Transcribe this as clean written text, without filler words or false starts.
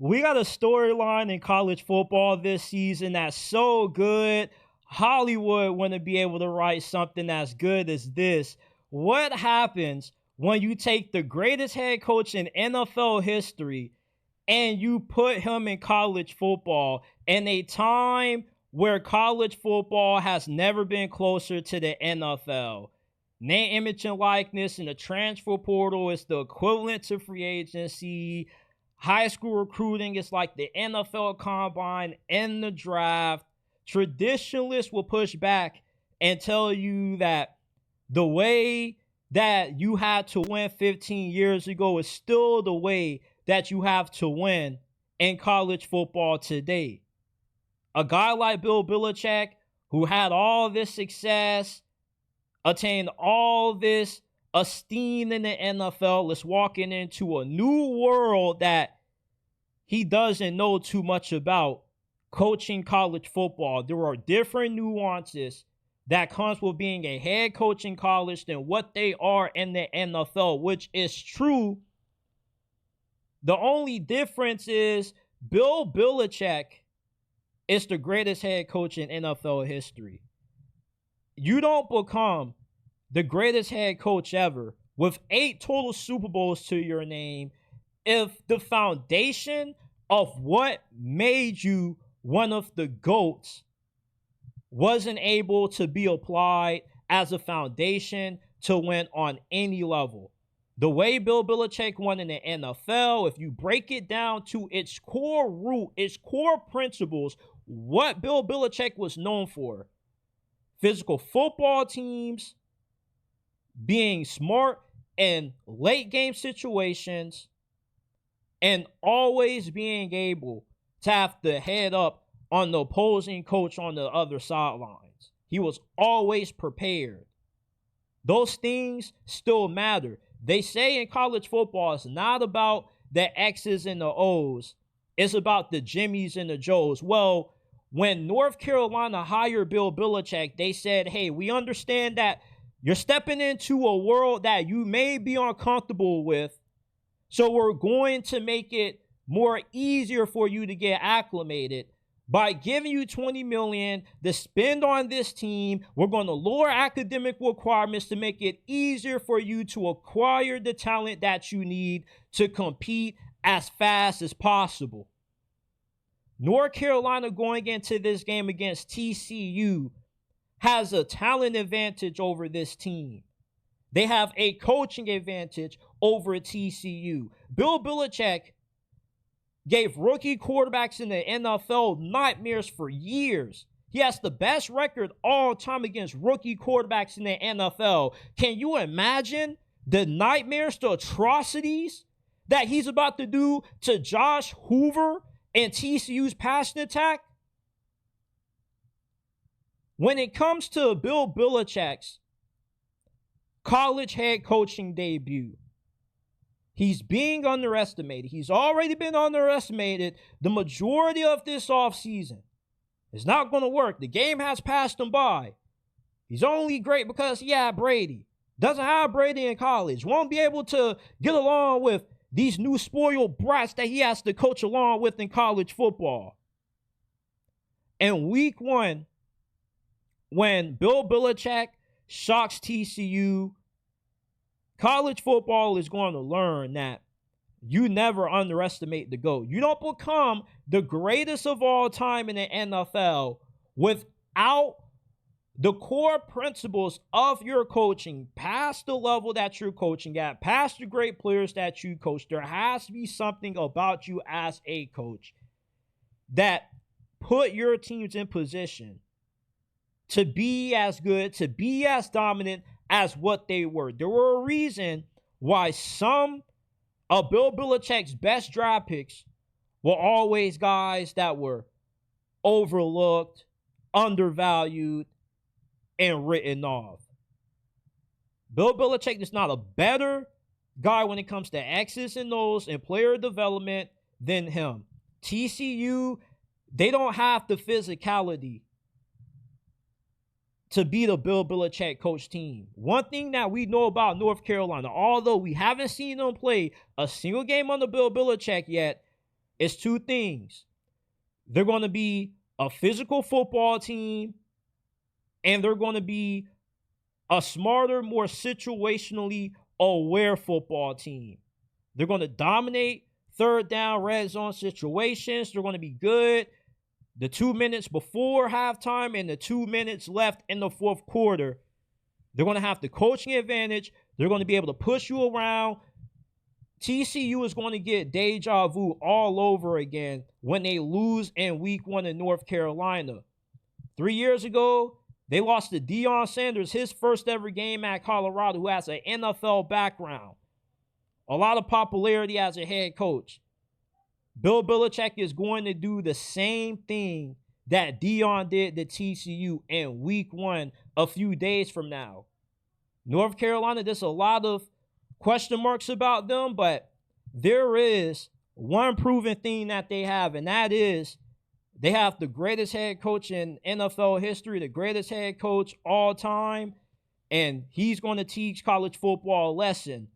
We got a storyline in college football this season that's so good. Hollywood wouldn't be able to write something as good as this. What happens when you take the greatest head coach in NFL history and you put him in college football in a time where college football has never been closer to the NFL? Name, image, and likeness in the transfer portal is the equivalent to free agency. High school recruiting is like the NFL combine and the draft. Traditionalists will push back and tell you that the way that you had to win 15 years ago is still the way that you have to win in college football today. A guy like Bill Belichick, who had all this success, attained all this esteem in the NFL, is walking into a new world that he doesn't know too much about, coaching college football. There are different nuances that comes with being a head coach in college than what they are in the NFL, which is true. The only difference is Bill Belichick is the greatest head coach in NFL history. You don't become the greatest head coach ever with 8 total Super Bowls to your name if the foundation of what made you one of the GOATs wasn't able to be applied as a foundation to win on any level. The way Bill Belichick won in the NFL, if you break it down to its core root, its core principles, what Bill Belichick was known for: physical football teams, being smart in late game situations, and always being able to have the head up on the opposing coach on the other sidelines. He was always prepared. Those things still matter. They say in college football, it's not about the X's and the O's. It's about the Jimmies and the Joes. Well, when North Carolina hired Bill Belichick, they said, hey, we understand that you're stepping into a world that you may be uncomfortable with, so we're going to make it more easier for you to get acclimated by giving you $20 million to spend on this team. We're going to lower academic requirements to make it easier for you to acquire the talent that you need to compete as fast as possible. North Carolina going into this game against TCU has a talent advantage over this team. They have a coaching advantage over TCU. Bill Belichick gave rookie quarterbacks in the NFL nightmares for years. He has the best record all time against rookie quarterbacks in the NFL. Can you imagine the nightmares, the atrocities that he's about to do to Josh Hoover and TCU's passing attack? When it comes to Bill Belichick's college head coaching debut, he's being underestimated. He's already been underestimated the majority of this offseason. It's not going to work. The game has passed him by. He's only great because he had Brady. Doesn't have Brady in college. Won't be able to get along with these new spoiled brats that he has to coach along with in college football. In week 1, when Bill Belichick shocks TCU, college football is going to learn that you never underestimate the GOAT. You don't become the greatest of all time in the NFL without the core principles of your coaching past the level that you're coaching at, past the great players that you coach. There has to be something about you as a coach that put your teams in position to be as good, to be as dominant as what they were. There were a reason why some of Bill Belichick's best draft picks were always guys that were overlooked, undervalued, and written off. Bill Belichick is not a better guy when it comes to X's and O's and player development than him. TCU, they don't have the physicality to beat a Bill Belichick coach team. One thing that we know about North Carolina, although we haven't seen them play a single game under Bill Belichick yet, It's two things. They're going to be a physical football team, and they're going to be a smarter, more situationally aware football team. They're going to dominate third down, red zone situations. They're going to be good the 2 minutes before halftime and the 2 minutes left in the fourth quarter. They're going to have the coaching advantage. They're going to be able to push you around. TCU is going to get deja vu all over again when they lose in week 1 in North Carolina. 3 years ago, they lost to Deion Sanders, his first ever game at Colorado, who has an NFL background. A lot of popularity as a head coach. Bill Belichick is going to do the same thing that Deion did to TCU in week 1 a few days from now. North Carolina, there's a lot of question marks about them, but there is one proven thing that they have, and that is they have the greatest head coach in NFL history, the greatest head coach all time, and he's going to teach college football a lesson.